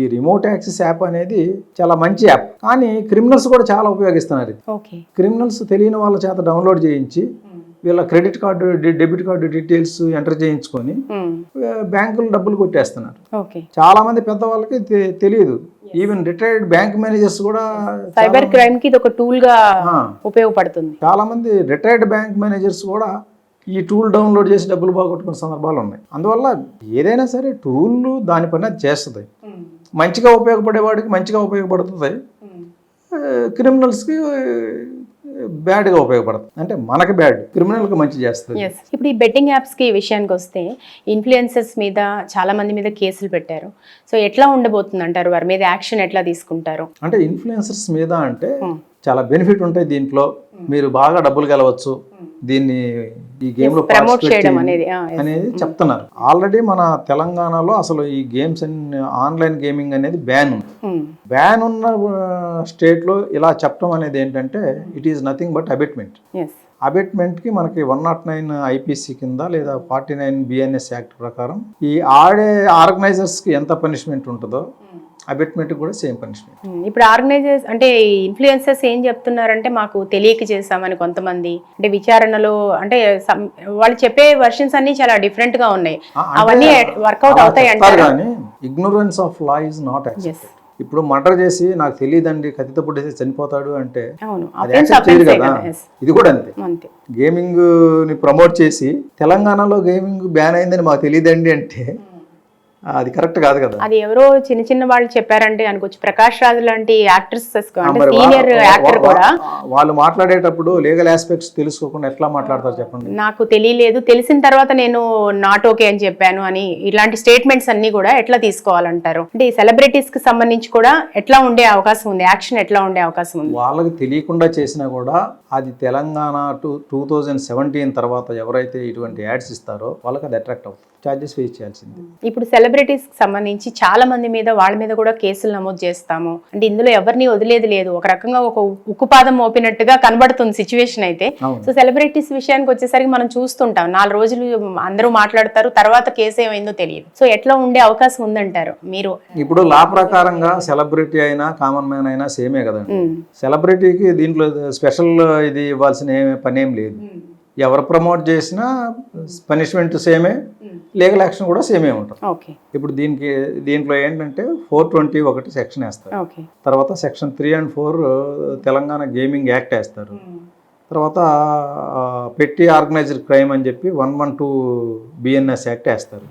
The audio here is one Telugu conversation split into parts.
ఈ రిమోట్ యాక్సెస్ యాప్ అనేది చాలా మంచి యాప్, కానీ క్రిమినల్స్ కూడా చాలా ఉపయోగిస్తున్నారు. క్రిమినల్స్ తెలియని వాళ్ళ చేత డౌన్లోడ్ చేయించి వీళ్ళ credit card debit card details enter చేయించుకొని బ్యాంకులు డబ్బులు కొట్టేస్తున్నారు. చాలా మంది పెద్దవాళ్ళకి తెలియదు. ఈవెన్ రిటైర్డ్ బ్యాంక్ మేనేజర్స్ కూడా సైబర్ క్రైమ్ కి ఇది ఒక టూల్ గా ఉపయోగపడుతుంది. చాలా మంది రిటైర్డ్ బ్యాంక్ మేనేజర్స్ కూడా ఈ టూల్ డౌన్లోడ్ చేసి డబ్బులు బాగొట్టుకున్న సందర్భాలు ఉన్నాయి. అందువల్ల ఏదైనా సరే టూల్ దాని పని అది చేస్తుంది. మంచిగా ఉపయోగపడేవాడికి మంచిగా ఉపయోగపడుతుంది, క్రిమినల్స్కి బ్యాడ్గా ఉపయోగపడుతుంది. అంటే మనకి బ్యాడ్, క్రిమినల్కి మంచి చేస్తుంది. ఇప్పుడు ఈ బెట్టింగ్ యాప్స్కి విషయానికి వస్తే ఇన్ఫ్లుయెన్సర్స్ మీద చాలా మంది మీద కేసులు పెట్టారు. సో ఎట్లా ఉండబోతుంది అంటారు, వారి మీద యాక్షన్ ఎట్లా తీసుకుంటారు? అంటే ఇన్ఫ్లుయెన్సర్స్ మీద అంటే చాలా బెనిఫిట్ ఉంటాయి. దీంట్లో మీరు బాగా డబ్బులు గెలవచ్చు, దీన్ని ఈ గేమ్ లో ప్రమోట్ చేయడం అనేది చెప్తున్నారు. ఆల్రెడీ మన తెలంగాణలో అసలు ఈ గేమ్స్ ఆన్లైన్ గేమింగ్ అనేది బ్యాన్ ఉంది. బ్యాన్ ఉన్న స్టేట్ లో ఇలా చెప్పడం అనేది ఏంటంటే it is nothing but abetment. Abetment కి మనకి 109 ఐపీసీ కింద లేదా 49 బిఎన్ఎస్ యాక్ట్ ప్రకారం ఈ ఆడే ఆర్గనైజర్స్ కి ఎంత పనిష్మెంట్ ఉంటుందో అబెట్మెంట్ కూడా సేమ్ పనిష్మెంట్. ఇప్పుడు ఆర్గనైజర్స్ అంటే ఇన్ఫ్లుయెన్సర్స్ ఏం చెప్తున్నారంటే మాకు తెలియక చేసామని కొంతమంది, అంటే విచారణలో అంటే వాళ్ళు చెప్పే వర్షన్స్ అన్ని చాలా డిఫరెంట్ గా ఉన్నాయి. అవన్నీ వర్కౌట్ అవుతాయి అంటారు. కానీ ignorance of law is not accepted. ఇప్పుడు మర్డర్ చేసి నాకు తెలియదండి కత్తితో పుట్టేసి చనిపోతాడు అంటే అది యాక్సెప్ట్ చేయరు కదా. ఇది కూడా అంతే. గేమింగ్ ని ప్రమోట్ చేసి తెలంగాణలో గేమింగ్ బ్యాన్ అయిందని మాకు తెలియదండి అంటే అది కరెక్ట్ కాదు కదా. అది ఎవరో చిన్న చిన్న వాళ్ళు చెప్పారంటే అనుకోవచ్చు. ప్రకాష్ రాజ్ లాంటి యాక్టర్స్ సీనియర్ యాక్టర్ కూడా వాళ్ళు మాట్లాడేటప్పుడు లీగల్ ఆస్పెక్ట్స్ తెలుసుకోకుండా ఎట్లా మాట్లాడతారు చెప్పండి. నాకు తెలియలేదు, తెలిసిన తర్వాత నేను నాట్ ఓకే అని చెప్పాను అని ఇలాంటి స్టేట్మెంట్స్ అన్ని కూడా ఎట్లా తీసుకోవాలంటారు? అంటే ఈ సెలబ్రిటీస్ కి సంబంధించి కూడా ఎట్లా ఉండే అవకాశం ఉంది, యాక్షన్ ఎట్లా ఉండే అవకాశం ఉంది? వాళ్ళకి తెలియకుండా చేసినా కూడా అది తెలంగాణ 2017 తర్వాత ఎవరైతే ఇటువంటి యాడ్స్ ఇస్తారో వాళ్ళకి అది అట్రాక్ట్ అవుతుంది, చార్జెస్ ఫేస్ చేయాల్సింది. ఇప్పుడు సెలబ్రిటీస్ కి సంబంధించి చాలా మంది మీద వాళ్ళ మీద కూడా కేసులు నమోదు చేస్తాము అంటే ఇందులో ఎవరిని వదిలేది లేదు. ఒక రకంగా ఒక ఉక్కుపాదం మోపినట్టుగా కనబడుతుంది సిచ్యువేషన్ అయితే. సో సెలబ్రిటీస్ విషయానికి వచ్చేసరికి మనం చూస్తుంటాం 4 రోజులు అందరూ మాట్లాడతారు, తర్వాత కేసు ఏమైందో తెలియదు. సో ఎట్లా ఉండే అవకాశం ఉందంటారు మీరు? ఇప్పుడు లా ప్రకారంగా సెలబ్రిటీ అయినా కామన్ మ్యాన్ అయినా సేమే కదండి. సెలబ్రిటీకి దీంట్లో స్పెషల్ ఇది ఇవ్వాల్సిన పనేం లేదు. ఎవరు ప్రమోట్ చేసినా పనిష్మెంట్ సేమే, లీగల్ యాక్షన్ కూడా సేమే ఉంటుంది. ఇప్పుడు దీంట్లో ఏంటంటే 421 సెక్షన్ వేస్తారు, తర్వాత section 3 and 4 Telangana gaming act వేస్తారు, తర్వాత పెట్టి ఆర్గనైజ్డ్ క్రైమ్ అని చెప్పి 112 బిఎన్ఎస్ యాక్ట్ వేస్తారు.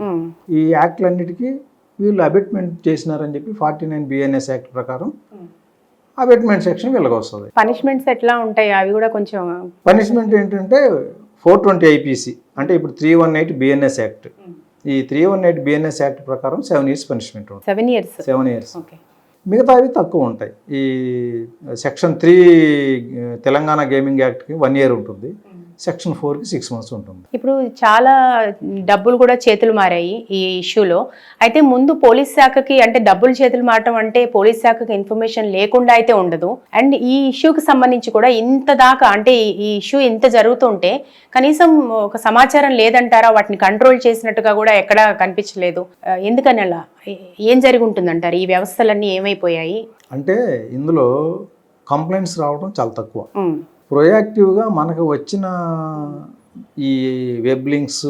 ఈ యాక్ట్లన్నిటికీ వీళ్ళు అబెట్మెంట్ చేసినారని చెప్పి 49 బిఎన్ఎస్ యాక్ట్ ప్రకారం అబెట్మెంట్ సెక్షన్ వీళ్ళకి వస్తుంది. పనిష్మెంట్స్ ఎట్లా ఉంటాయి అవి కూడా కొంచెం? పనిష్మెంట్ ఏంటంటే 420 ఐపీసీ అంటే ఇప్పుడు 318 బిఎన్ఎస్ యాక్ట్. ఈ 318 బిఎన్ఎస్ యాక్ట్ ప్రకారం 7 years పనిష్మెంట్ ఉంటుంది. 7 years. మిగతా అవి తక్కువ ఉంటాయి. ఈ సెక్షన్ 3 తెలంగాణ గేమింగ్ యాక్ట్కి 1 year ఉంటుంది, సెక్షన్ 4కి 6 months ఉంటుంది. ఇప్పుడు చాలా డబ్బులు కూడా చేతులు మారాయి ఈ ఇష్యూలో. అయితే ముందు పోలీస్ శాఖకి అంటే డబ్బులు చేతులు మారటం అంటే పోలీస్ శాఖకి ఇన్ఫర్మేషన్ లేకుండా అయితే ఉండదు. అండ్ ఈ ఇష్యూకి సంబంధించి కూడా ఇంత దాకా అంటే ఈ ఇష్యూ ఇంత జరుగుతుంటే కనీసం ఒక సమాచారం లేదంటారా? వాటిని కంట్రోల్ చేసినట్టుగా కూడా ఎక్కడా కనిపించలేదు. ఎందుకని అలా? ఏం జరిగి ఉంటుందంటారు? ఈ వ్యవస్థలన్నీ ఏమైపోయాయి? అంటే ఇందులో కంప్లైంట్స్ రావడం చాలా తక్కువ. ప్రొయాక్టివ్గా మనకు వచ్చిన ఈ వెబ్ లింక్స్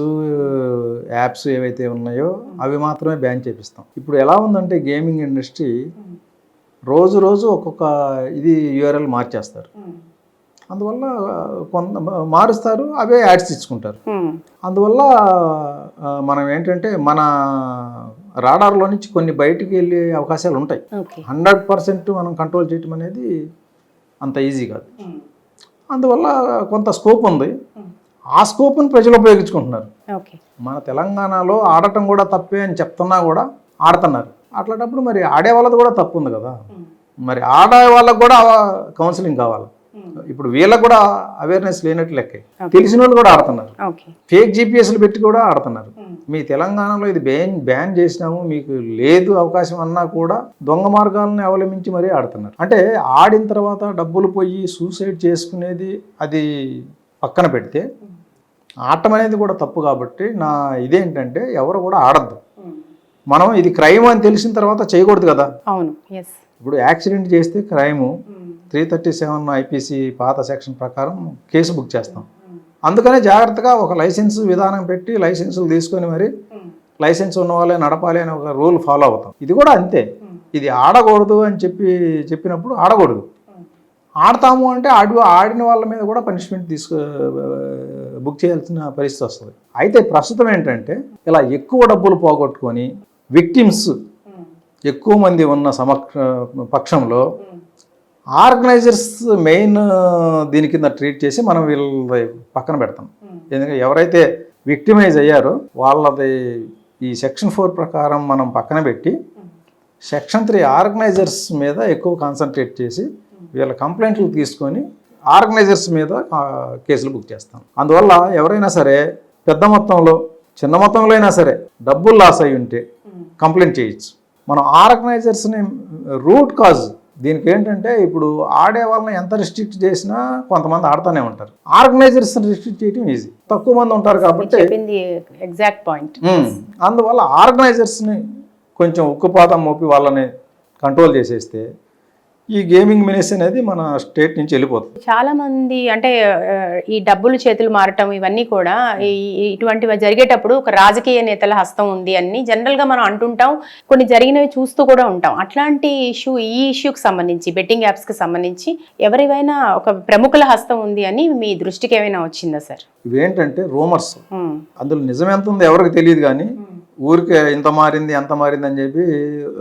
యాప్స్ ఏవైతే ఉన్నాయో అవి మాత్రమే బ్యాన్ చేపిస్తాం. ఇప్పుడు ఎలా ఉందంటే గేమింగ్ ఇండస్ట్రీ రోజు ఒక్కొక్క ఇది యూఆర్ఎల్ మార్చేస్తారు. అందువల్ల కొంత మారుస్తారు, అవే యాడ్స్ ఇచ్చుకుంటారు. అందువల్ల మనం ఏంటంటే మన రాడార్లో నుంచి కొన్ని బయటికి వెళ్ళే అవకాశాలు ఉంటాయి. 100% మనం కంట్రోల్ చేయటం అనేది అంత ఈజీ కాదు. అందువల్ల కొంత స్కోప్ ఉంది, ఆ స్కోప్ని ప్రజలు ఉపయోగించుకుంటున్నారు. మన తెలంగాణలో ఆడటం కూడా తప్పే అని చెప్తున్నా కూడా ఆడుతున్నారు. అట్లాంటప్పుడు మరి ఆడే వాళ్ళది కూడా తప్పు ఉంది కదా. మరి ఆడే వాళ్ళకు కూడా కౌన్సిలింగ్ కావాలి. ఇప్పుడు వీళ్ళకు కూడా అవేర్నెస్ లేనట్టు లెక్క. తెలిసిన వాళ్ళు కూడా ఆడుతున్నారు, ఫేక్ జీపీఎస్లు పెట్టి కూడా ఆడుతున్నారు. మీ తెలంగాణలో ఇది బ్యాన్ చేసినాము మీకు లేదు అవకాశం అన్నా కూడా దొంగ మార్గాలను అవలంబించి మరీ ఆడుతున్నారు. అంటే ఆడిన తర్వాత డబ్బులు పోయి సూసైడ్ చేసుకునేది అది పక్కన పెడితే ఆడటం అనేది కూడా తప్పు. కాబట్టి నా ఇదేంటంటే ఎవరు కూడా ఆడద్దు. మనం ఇది క్రైమ్ అని తెలిసిన తర్వాత చేయకూడదు కదా. అవును, ఎస్. ఇప్పుడు యాక్సిడెంట్ చేస్తే క్రైము 337 ఐపీసీ పాత సెక్షన్ ప్రకారం కేసు బుక్ చేస్తాం. అందుకనే జాగ్రత్తగా ఒక లైసెన్స్ విధానం పెట్టి లైసెన్సులు తీసుకొని మరి లైసెన్స్ ఉన్న వాళ్ళే నడపాలి అని ఒక రూల్ ఫాలో అవుతాం. ఇది కూడా అంతే. ఇది ఆడకూడదు అని చెప్పినప్పుడు ఆడకూడదు. ఆడతాము అంటే ఆడిన వాళ్ళ మీద కూడా పనిష్మెంట్ బుక్ చేయాల్సిన పరిస్థితి వస్తుంది. అయితే ప్రస్తుతం ఏంటంటే ఇలా ఎక్కువ డబ్బులు పోగొట్టుకొని విక్టిమ్స్ ఎక్కువ మంది ఉన్న పక్షంలో ఆర్గనైజర్స్ మెయిన్ దీని కింద ట్రీట్ చేసి మనం వీళ్ళ పక్కన పెడతాం. ఎందుకంటే ఎవరైతే విక్టిమైజ్ అయ్యారో వాళ్ళది ఈ సెక్షన్ 4 ప్రకారం మనం పక్కన పెట్టి సెక్షన్ 3 ఆర్గనైజర్స్ మీద ఎక్కువ కాన్సన్ట్రేట్ చేసి వీళ్ళ కంప్లైంట్లు తీసుకొని ఆర్గనైజర్స్ మీద కేసులు బుక్ చేస్తాం. అందువల్ల ఎవరైనా సరే పెద్ద మొత్తంలో చిన్న మొత్తంలో అయినా సరే డబ్బులు లాస్ అయి ఉంటే కంప్లైంట్ చేయొచ్చు. మనం ఆర్గనైజర్స్ని రూట్ కాజ్ దీనికి ఏంటంటే ఇప్పుడు ఆడే వాళ్ళని ఎంత రిస్ట్రిక్ట్ చేసినా కొంతమంది ఆడుతూనే ఉంటారు. ఆర్గనైజర్స్ రిస్ట్రిక్ట్ చేయడం ఈజీ, తక్కువ మంది ఉంటారు కాబట్టి ఎగ్జాక్ట్ పాయింట్. అందువల్ల ఆర్గనైజర్స్ని కొంచెం ఉక్కుపాతం మోపి వాళ్ళని కంట్రోల్ చేసేస్తే ఈ గేమింగ్ మినిస్ అనేది మన స్టేట్ నుంచి వెళ్ళిపోతుంది. చాలా మంది అంటే ఈ డబ్బులు చేతులు మారటం ఇవన్నీ కూడా ఇటువంటివి జరిగేటప్పుడు ఒక రాజకీయ నేతల హస్తం ఉంది అని జనరల్ గా మనం అంటుంటాం, కొన్ని జరిగినవి చూస్తూ కూడా ఉంటాం. అట్లాంటి ఈ ఇష్యూకి సంబంధించి బెట్టింగ్ యాప్స్ కి సంబంధించి ఎవరివైనా ఒక ప్రముఖుల హస్తం ఉంది అని మీ దృష్టికి ఏమైనా వచ్చిందా సార్? ఇవేంటంటే రూమర్స్, అందులో నిజం ఎంత ఉందో ఎవరికి తెలియదు కానీ ఊరికే ఇంత మారింది అంత మారింది అని చెప్పి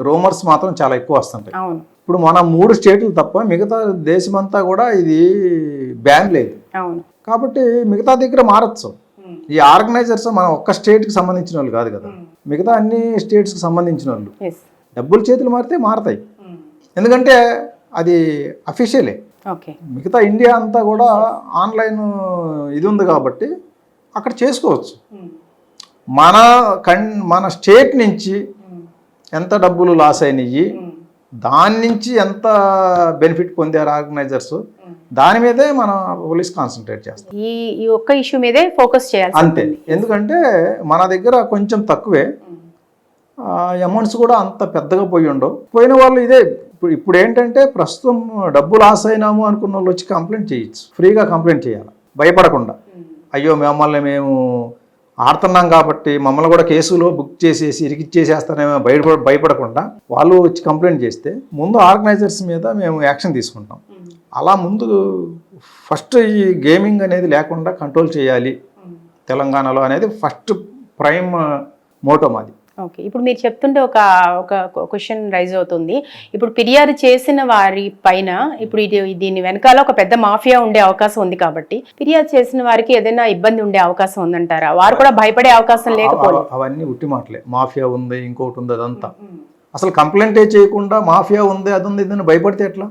రూమర్స్ మాత్రం చాలా ఎక్కువ వస్తుంటాయి. అవును. ఇప్పుడు మన 3 స్టేట్లు తప్ప మిగతా దేశమంతా కూడా ఇది బ్యాన్ లేదు. అవును. కాబట్టి మిగతా దగ్గర మారచ్చు. ఈ ఆర్గనైజర్స్ మన ఒక్క స్టేట్కి సంబంధించిన వాళ్ళు కాదు కదా, మిగతా అన్ని స్టేట్స్కి సంబంధించిన వాళ్ళు. డబ్బులు చేతులు మారితే మారతాయి, ఎందుకంటే అది అఫీషియలే. మిగతా ఇండియా అంతా కూడా ఆన్లైన్ ఇది ఉంది కాబట్టి అక్కడ చేసుకోవచ్చు. మన స్టేట్ నుంచి ఎంత డబ్బులు లాస్ అయినాయి, దాని నుంచి ఎంత బెనిఫిట్ పొందారు ఆర్గనైజర్స్, దాని మీదే మన పోలీస్ కాన్సన్ట్రేట్ చేస్తాం. ఈ ఒక్క ఇష్యూ మీదే ఫోకస్ చేయాలి అంతే. ఎందుకంటే మన దగ్గర కొంచెం తక్కువే, అమౌంట్స్ కూడా అంత పెద్దగా పోయి ఉండవు. పోయిన వాళ్ళు ఇదే ఇప్పుడు ఏంటంటే ప్రస్తుతం డబ్బు లాస్ అయినాము అనుకున్న వాళ్ళు వచ్చి కంప్లైంట్ చేయొచ్చు, ఫ్రీగా కంప్లైంట్ చేయాలి భయపడకుండా. అయ్యో మేము ఆడుతున్నాం కాబట్టి మమ్మల్ని కూడా కేసులో బుక్ చేసేసి ఇరికిచ్చేసేస్తానేమో భయపడకుండా వాళ్ళు వచ్చి కంప్లైంట్ చేస్తే ముందు ఆర్గనైజర్స్ మీద మేము యాక్షన్ తీసుకుంటాం. అలా ముందు ఫస్ట్ ఈ గేమింగ్ అనేది లేకుండా కంట్రోల్ చేయాలి తెలంగాణలో అనేది ఫస్ట్ ప్రైమ్ మోటో మాది. ఓకే, ఇప్పుడు మీరు చెప్తుంటే ఒక క్వశ్చన్ రైజ్ అవుతుంది. ఇప్పుడు ఫిర్యాదు చేసిన వారి పైన ఇప్పుడు దీని వెనకాల ఒక పెద్ద మాఫియా ఉండే అవకాశం ఉంది కాబట్టి ఫిర్యాదు చేసిన వారికి ఏదైనా ఇబ్బంది ఉండే అవకాశం ఉందంటారా? వారు కూడా భయపడే అవకాశం లేకపోతే? అవన్నీ ఉట్టి మాటలే. మాఫియా ఉంది, ఇంకోటి ఉంది, అదంతా అసలు కంప్లైంటే చేయకుండా మాఫియా ఉంది అది ఉంది ఇదని భయపడితే ఎట్లా?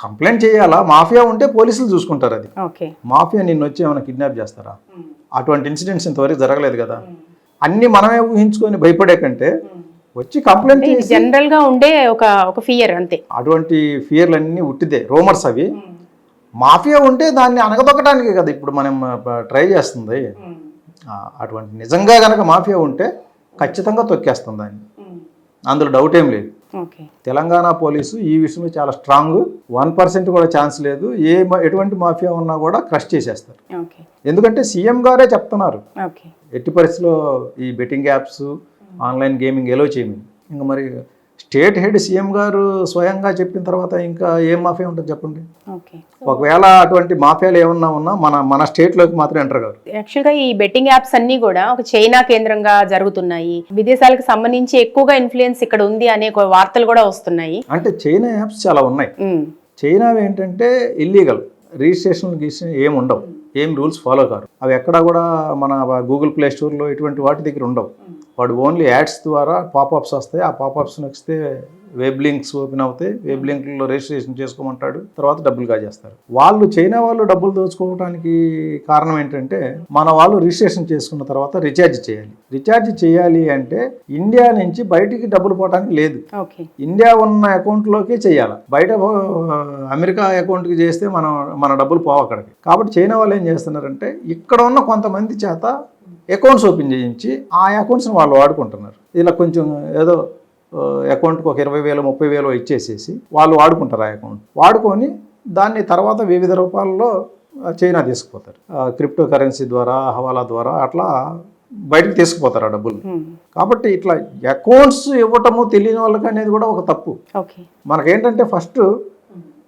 కంప్లైంట్ చేయాలా. మాఫియా ఉంటే పోలీసులు చూసుకుంటారు. అది మాఫియా నిన్ను వచ్చి ఏమైనా కిడ్నాప్ చేస్తారా? అటువంటి ఇన్సిడెంట్స్ ఇంతవరకు జరగలేదు కదా. అన్ని మనమే ఊహించుకొని భయపడే కంటే వచ్చి కంప్లైంట్ చేసి జనరల్ గా ఉండే ఒక ఫియర్ అంతే. అటువంటి ఫియర్లు అన్నీ ఉట్టిదే, రూమర్స్ అవి. మాఫియా ఉంటే దాన్ని అనగదొక్కడానికి కదా ఇప్పుడు మనం ట్రై చేస్తుంది. అటువంటి నిజంగా కనుక మాఫియా ఉంటే ఖచ్చితంగా తొక్కేస్తుంది దాన్ని, అందులో డౌట్ ఏం లేదు. తెలంగాణ పోలీసు ఈ విషయంలో చాలా స్ట్రాంగ్. 1% కూడా ఛాన్స్ లేదు. ఎటువంటి మాఫియా ఉన్నా కూడా క్రష్ చేసేస్తారు. ఎందుకంటే సీఎం గారే చెప్తున్నారు ఎట్టి పరిస్థితిలో ఈ బెట్టింగ్ యాప్స్ ఆన్లైన్ గేమింగ్ ఎలో చేయమని. ఇంకా మరి స్టేట్ హెడ్ సీఎం గారు స్వయంగా చెప్పిన తర్వాత ఇంకా ఏం మాఫియా ఉంటుంది చెప్పండి. ఒకవేళ అటువంటి మాఫియాలు ఏమన్నా ఉన్నా మన స్టేట్లోకి మాత్రం ఎంటర్ కాదు. యాక్చువల్గా ఈ బెట్టింగ్ యాప్స్ అన్ని కూడా ఒక చైనా కేంద్రంగా జరుగుతున్నాయి. విదేశాలకు సంబంధించి ఎక్కువగా ఇన్ఫ్లుయెన్స్ ఇక్కడ ఉంది అనే వార్తలు కూడా వస్తున్నాయి. అంటే చైనా యాప్స్ చాలా ఉన్నాయి. చైనా ఏంటంటే ఇల్లీగల్, రిజిస్ట్రేషన్ ఏమి ఉండవు, ఏం రూల్స్ ఫాలో కారు. అవి ఎక్కడా కూడా మన గూగుల్ ప్లే స్టోర్లో ఇటువంటి వాటి దగ్గర ఉండవు. వాడు ఓన్లీ యాడ్స్ ద్వారా పాపప్స్ వస్తాయి. ఆ పాపప్స్ నచ్చితే వెబ్ లింక్స్ ఓపెన్ అవుతాయి. వెబ్ లింక్లో రిజిస్ట్రేషన్ చేసుకోమంటాడు, తర్వాత డబ్బులు కాజేస్తారు. చైనా వాళ్ళు డబ్బులు దోచుకోవడానికి కారణం ఏంటంటే మన వాళ్ళు రిజిస్ట్రేషన్ చేసుకున్న తర్వాత రీఛార్జ్ చేయాలి. రీఛార్జ్ చేయాలి అంటే ఇండియా నుంచి బయటికి డబ్బులు పోవడానికి లేదు, ఇండియా ఉన్న అకౌంట్లోకే చేయాలి. బయట అమెరికా అకౌంట్కి చేస్తే మన డబ్బులు పోవు అక్కడికి. కాబట్టి చైనా వాళ్ళు ఏం చేస్తున్నారంటే ఇక్కడ ఉన్న కొంతమంది చేత అకౌంట్స్ ఓపెన్ చేయించి ఆ అకౌంట్స్ని వాళ్ళు వాడుకుంటున్నారు. ఇలా కొంచెం ఏదో అకౌంట్కి ఒక 20,000 30,000 ఇచ్చేసేసి వాళ్ళు వాడుకుంటారు ఆ అకౌంట్. వాడుకొని దాన్ని తర్వాత వివిధ రూపాల్లో చైనా తీసుకుపోతారు. క్రిప్టో కరెన్సీ ద్వారా, హవాలా ద్వారా అట్లా బయటకు తీసుకుపోతారు ఆ డబ్బులు. కాబట్టి ఇట్లా అకౌంట్స్ ఇవ్వటము తెలియని వాళ్ళకి అనేది కూడా ఒక తప్పు. మనకేంటంటే ఫస్ట్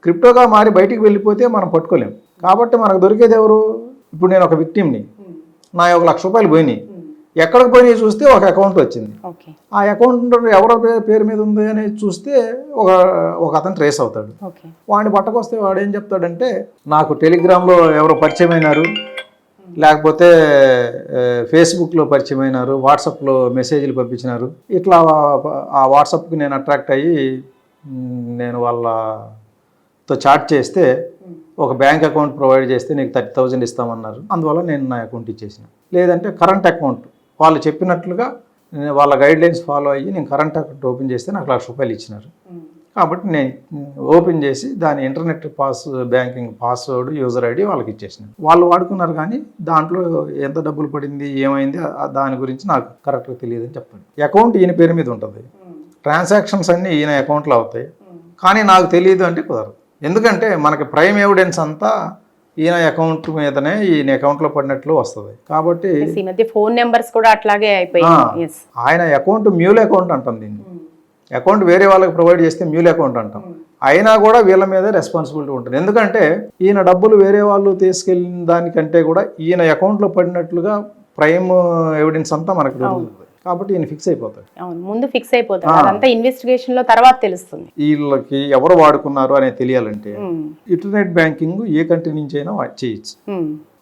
క్రిప్టోగా మారి బయటికి వెళ్ళిపోతే మనం పట్టుకోలేం. కాబట్టి మనకు దొరికేది ఎవరు? ఇప్పుడు నేను ఒక విక్టిమ్ని, నా ₹1,00,000 పోయినాయి, ఎక్కడికి పోయినాయి చూస్తే ఒక అకౌంట్ వచ్చింది. ఆ అకౌంట్ ఎవరి పేరు మీద ఉంది అనేది చూస్తే ఒక అతను ట్రేస్ అవుతాడు. వాడిని పట్టకొస్తే వాడు ఏం చెప్తాడంటే, నాకు టెలిగ్రామ్లో ఎవరో పరిచయం అయినారు, లేకపోతే ఫేస్బుక్లో పరిచయం అయినారు, వాట్సాప్లో మెసేజ్లు పంపించినారు, ఇట్లా ఆ వాట్సాప్కి నేను అట్రాక్ట్ అయ్యి నేను వాళ్ళతో చాట్ చేస్తే ఒక బ్యాంక్ అకౌంట్ ప్రొవైడ్ చేస్తే నీకు 30,000 ఇస్తామన్నారు, అందువల్ల నేను నా అకౌంట్ ఇచ్చేసిన. లేదంటే కరెంట్ అకౌంట్ వాళ్ళు చెప్పినట్లుగా వాళ్ళ గైడ్లైన్స్ ఫాలో అయ్యి నేను కరెంట్ అకౌంట్ ఓపెన్ చేస్తే నాకు ₹1,00,000 ఇచ్చినారు. కాబట్టి నేను ఓపెన్ చేసి దాని internet banking password, user ID వాళ్ళకి ఇచ్చేసినాను. వాళ్ళు వాడుకున్నారు, కానీ దాంట్లో ఎంత డబ్బులు పడింది, ఏమైంది దాని గురించి నాకు కరెక్ట్గా తెలియదని చెప్పాను. అకౌంట్ ఈయన పేరు మీద ఉంటుంది, ట్రాన్సాక్షన్స్ అన్నీ ఈయన అకౌంట్లో అవుతాయి, కానీ నాకు తెలియదు అంటే కుదరదు. ఎందుకంటే మనకి ప్రైమ్ ఎవిడెన్స్ అంతా ఈయన అకౌంట్ మీదనే, ఈయన అకౌంట్లో పడినట్లు వస్తుంది. కాబట్టి ఫోన్ నెంబర్స్ కూడా అట్లాగే అయిపోయాయి. ఆయన అకౌంట్ మ్యూల్ అకౌంట్ అంటాం దీన్ని. అకౌంట్ వేరే వాళ్ళకి ప్రొవైడ్ చేస్తే మ్యూల్ అకౌంట్ అంటాం. అయినా కూడా వీళ్ళ మీదే రెస్పాన్సిబిలిటీ ఉంటుంది. ఎందుకంటే ఈయన డబ్బులు వేరే వాళ్ళు తీసుకెళ్ళిన దానికంటే కూడా ఈయన అకౌంట్లో పడినట్లుగా ప్రైమ్ ఎవిడెన్స్ అంతా మనకు దొరుకుతుంది. కాబట్టి ఈయన ఫిక్స్ అయిపోతాడు. ముందు ఫిక్స్ అయిపోతాడు, అదంతా ఇన్వెస్టిగేషన్ లో తర్వాత తెలుస్తుంది. వీళ్ళకి ఎవరు వాడుకున్నారు అనేది తెలియాలంటే ఇంటర్నెట్ బ్యాంకింగ్ ఏ కంట్రీ నుంచి అయినా చేయొచ్చు.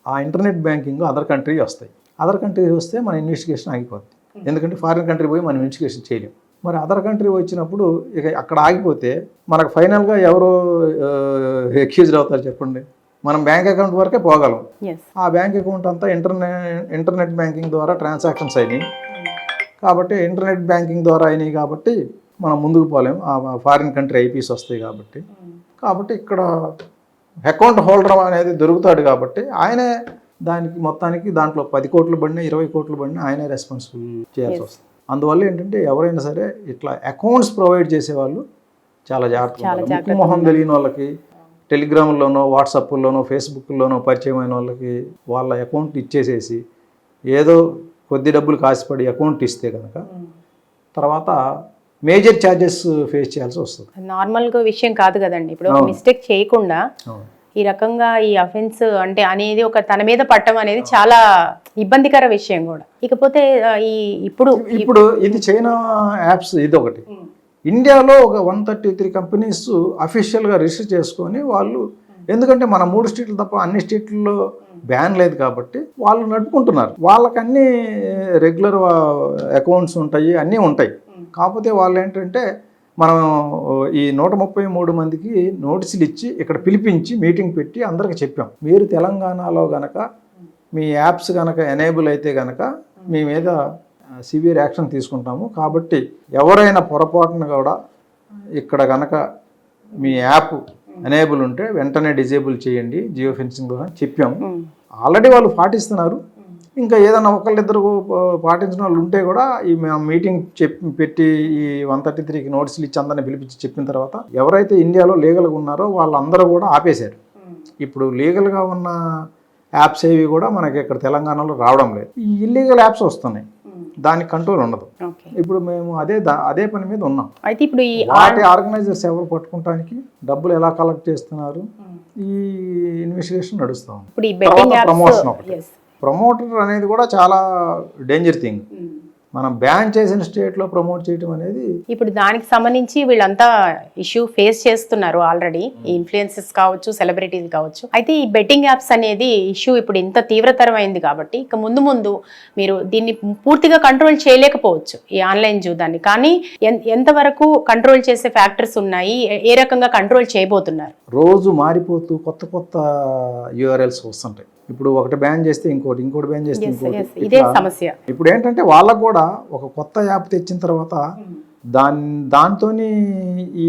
ఆ ఇంటర్నెట్ బ్యాంకింగ్ అదర్ కంట్రీ వస్తాయి. అదర్ కంట్రీ వస్తే మన ఇన్వెస్టిగేషన్ ఆగిపోతుంది. ఎందుకంటే ఫారిన్ కంట్రీ పోయి మనం ఇన్వెస్టిగేషన్ చేయలేం. మరి అదర్ కంట్రీ వచ్చినప్పుడు ఇక అక్కడ ఆగిపోతే మనకు ఫైనల్గా ఎవరు అక్యూజ్డ్ అవుతారు చెప్పండి? మనం బ్యాంక్ అకౌంట్ వరకే పోగలం. ఆ బ్యాంక్ అకౌంట్ అంతా ఇంటర్నెట్ బ్యాంకింగ్ ద్వారా ట్రాన్సాక్షన్స్ అయినాయి. కాబట్టి ఇంటర్నెట్ బ్యాంకింగ్ ద్వారా అయినాయి కాబట్టి మనం ముందుకు పోలేం. ఆ ఫారిన్ కంట్రీ ఐపీస్ వస్తాయి కాబట్టి ఇక్కడ అకౌంట్ హోల్డర్ అనేది దొరుకుతాడు. కాబట్టి ఆయనే దానికి మొత్తానికి దాంట్లో 10 కోట్లు పడినా 20 కోట్లు పడినా ఆయనే రెస్పాన్సిబుల్ చేయాల్సి వస్తుంది. అందువల్ల ఏంటంటే ఎవరైనా సరే ఇట్లా అకౌంట్స్ ప్రొవైడ్ చేసేవాళ్ళు చాలా జాగ్రత్తగా, మొహం తెలియని వాళ్ళకి టెలిగ్రామ్లోనో, వాట్సాప్లోనో, ఫేస్బుక్లోనో పరిచయం అయిన వాళ్ళకి వాళ్ళ అకౌంట్ ఇచ్చేసేసి ఏదో కొద్ది డబ్బులు కాసిపడి అకౌంట్ ఇస్తే కనుక తర్వాత మేజర్ ఛార్జెస్ ఫేస్ చేయాల్సి వస్తుంది. నార్మల్గా విషయం కాదు కదండి. ఇప్పుడు మిస్టేక్ చేయకుండా ఈ రకంగా ఈ అఫెన్స్ అంటే అనేది ఒక తన మీద పట్టడం అనేది చాలా ఇబ్బందికర విషయం కూడా. ఇకపోతే ఇప్పుడు ఇది చైనా యాప్స్ ఇది ఒకటి. ఇండియాలో ఒక 133 కంపెనీస్ అఫీషియల్గా రిజిస్టర్ చేసుకొని వాళ్ళు, ఎందుకంటే మన 3 స్టేట్లు తప్ప అన్ని స్టేట్లలో బ్యాన్ లేదు కాబట్టి వాళ్ళు నడుపుకుంటున్నారు. వాళ్ళకన్నీ రెగ్యులర్ అకౌంట్స్ ఉంటాయి, అన్నీ ఉంటాయి. కాకపోతే వాళ్ళు ఏంటంటే మనం ఈ 133 మందికి నోటీసులు ఇచ్చి ఇక్కడ పిలిపించి మీటింగ్ పెట్టి అందరికి చెప్పాం, మీరు తెలంగాణలో గనక మీ యాప్స్ గనక ఎనేబుల్ అయితే గనక మీ మీద సివియర్ యాక్షన్ తీసుకుంటాము. కాబట్టి ఎవరైనా పొరపాటున కూడా ఇక్కడ గనక మీ యాప్ ఎనేబుల్ ఉంటే వెంటనే డిజేబుల్ చేయండి జియో ఫెన్సింగ్ ద్వారా చెప్పాము. ఆల్రెడీ వాళ్ళు పాటిస్తున్నారు. ఇంకా ఏదైనా ఒకళ్ళిద్దరు పాటించిన వాళ్ళు ఉంటే కూడా ఈ మీటింగ్ పెట్టి ఈ 133కి నోటీసులు ఇచ్చి అందరిని పిలిపించి చెప్పిన తర్వాత ఎవరైతే ఇండియాలో లీగల్గా ఉన్నారో వాళ్ళందరూ కూడా ఆపేశారు. ఇప్పుడు లీగల్గా ఉన్న యాప్స్ ఏవి కూడా మనకి ఇక్కడ తెలంగాణలో రావడం లేదు. ఈ ఇల్లీగల్ యాప్స్ వస్తున్నాయి, దానికి కంట్రోల్ ఉండదు. ఇప్పుడు మేము అదే పని మీద ఉన్నాం. అయితే ఇప్పుడు వాటి ఆర్గనైజర్స్ ఎవరు పట్టుకుంటానికి, డబ్బులు ఎలా కలెక్ట్ చేస్తున్నారు, ఈ ఇన్వెస్టిగేషన్ నడుస్తాం. ప్రమోషన్ ఒకటి, ప్రమోటర్ అనేది కూడా చాలా డేంజర్ థింగ్. మనం బ్యాన్ చేసిన స్టేట్లో ప్రమోట్ చేయడం అనేది, ఇప్పుడు దానికి సంబంధించి వీళ్ళంతా ఇష్యూ ఫేస్ చేస్తున్నారు ఆల్రెడీ, ఇన్ఫ్లుయెన్సెస్ కావచ్చు, సెలబ్రిటీస్ కావచ్చు. అయితే ఈ బెట్టింగ్ యాప్స్ అనేది ఇష్యూ ఇప్పుడు ఇంత తీవ్రతరమైంది కాబట్టి ఇక ముందు మీరు దీన్ని పూర్తిగా కంట్రోల్ చేయలేకపోవచ్చు ఈ ఆన్లైన్ జూదాన్ని. కానీ ఎంతవరకు కంట్రోల్ చేసే ఫ్యాక్టర్స్ ఉన్నాయి, ఏ రకంగా కంట్రోల్ చేయబోతున్నారు? రోజు మారిపోతూ కొత్త URLs వస్తుంటాయి. ఇప్పుడు ఒకటి బ్యాన్ చేస్తే ఇంకోటి బ్యాన్ చేస్తే ఇంకోటి. ఇదే సమస్య. ఇప్పుడు ఏంటంటే వాళ్ళకు కూడా ఒక కొత్త యాప్ తెచ్చిన తర్వాత దాంతో ఈ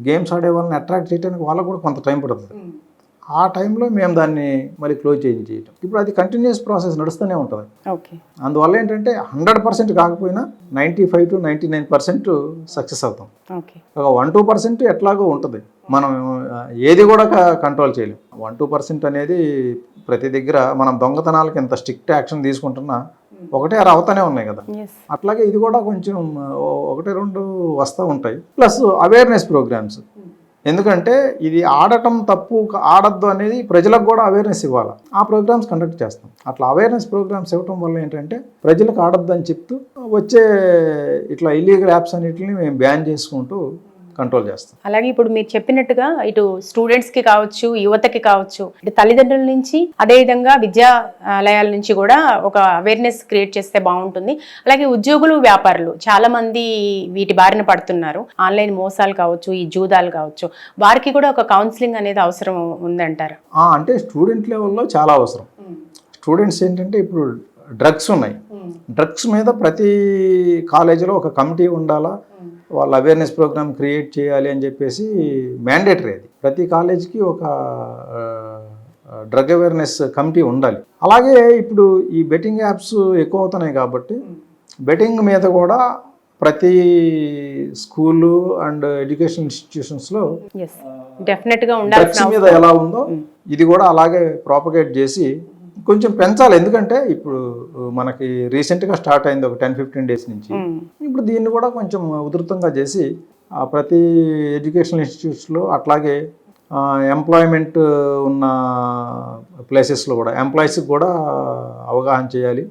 గేమ్స్ ఆడే వాళ్ళని అట్రాక్ట్ చేయడానికి వాళ్ళకు కూడా కొంత టైం పడుతుంది. ఆ టైంలో మేము దాన్ని మళ్ళీ క్లోజ్ చేయటం. ఇప్పుడు అది కంటిన్యూస్ ప్రాసెస్ నడుస్తూనే ఉంటుంది. ఓకే. అందువల్ల ఏంటంటే 100% కాకపోయినా 95 to 99% సక్సెస్ అవుతాం. ఓకే. ఒక 1-2% ఎట్లాగో ఉంటుంది. మనం ఏది కూడా కంట్రోల్ చేయలేం. 1-2% అనేది ప్రతి దగ్గర మనం దొంగతనాలకి ఎంత స్ట్రిక్ట్ యాక్షన్ తీసుకుంటున్నా ఒకటే అవుతానే ఉన్నాయి కదా. ఎస్. అట్లాగే ఇది కూడా కొంచెం 1-2 వస్తూ ఉంటాయి. Plus awareness programmes. ఎందుకంటే ఇది ఆడటం తప్పు, ఆడద్దు అనేది ప్రజలకు కూడా అవేర్నెస్ ఇవ్వాలి. ఆ ప్రోగ్రామ్స్ కండక్ట్ చేస్తాం. అట్లా అవేర్నెస్ ప్రోగ్రామ్స్ ఇవ్వటం వల్ల ఏంటంటే ప్రజలకు ఆడద్దు అని చెప్తూ వచ్చే ఇట్లా ఇల్లీగల్ యాప్స్ అన్నిటిని మేము బ్యాన్ చేసుకుంటూ కంట్రోల్ చేస్తాం. అలాగే ఇప్పుడు మీరు చెప్పినట్టుగా ఇటు స్టూడెంట్స్ కి కావచ్చు, యువతకి కావచ్చు, ఇటు తల్లిదండ్రుల నుంచి, అదేవిధంగా విద్యాలయాల నుంచి కూడా ఒక అవేర్నెస్ క్రియేట్ చేస్తే బాగుంటుంది. అలాగే ఉద్యోగులు, వ్యాపారులు చాలా మంది వీటి బారిన పడుతున్నారు. ఆన్లైన్ మోసాలు కావచ్చు, ఈ జూదాలు కావచ్చు, వారికి కూడా ఒక కౌన్సిలింగ్ అనేది అవసరం ఉందంటారు. అంటే స్టూడెంట్ లెవెల్లో చాలా అవసరం. స్టూడెంట్స్ ఏంటంటే ఇప్పుడు డ్రగ్స్ ఉన్నాయి. డ్రగ్స్ మీద ప్రతి కాలేజీలో ఒక కమిటీ ఉండాలా, వాళ్ళ అవేర్నెస్ ప్రోగ్రామ్ క్రియేట్ చేయాలి అని చెప్పేసి మ్యాండేటరీ. అది ప్రతి కాలేజీకి ఒక డ్రగ్ అవేర్నెస్ కమిటీ ఉండాలి. అలాగే ఇప్పుడు ఈ బెట్టింగ్ యాప్స్ ఎక్కువ అవుతున్నాయి కాబట్టి బెట్టింగ్ మీద కూడా ప్రతి స్కూలు అండ్ ఎడ్యుకేషన్ ఇన్స్టిట్యూషన్స్లో డెఫినెట్గా డ్రగ్స్ మీద ఎలా ఉందో ఇది కూడా అలాగే ప్రాపగేట్ చేసి కొంచెం పెంచాలి. ఎందుకంటే ఇప్పుడు మనకి రీసెంట్గా స్టార్ట్ అయింది ఒక 10-15 డేస్ నుంచి. ఇప్పుడు దీన్ని కూడా కొంచెం ఉధృతంగా చేసి ప్రతి ఎడ్యుకేషనల్ ఇన్స్టిట్యూట్స్లో అట్లాగే ఎంప్లాయ్మెంట్ ఉన్న ప్లేసెస్లో కూడా ఎంప్లాయీస్కి కూడా అవగాహన చేయాలి.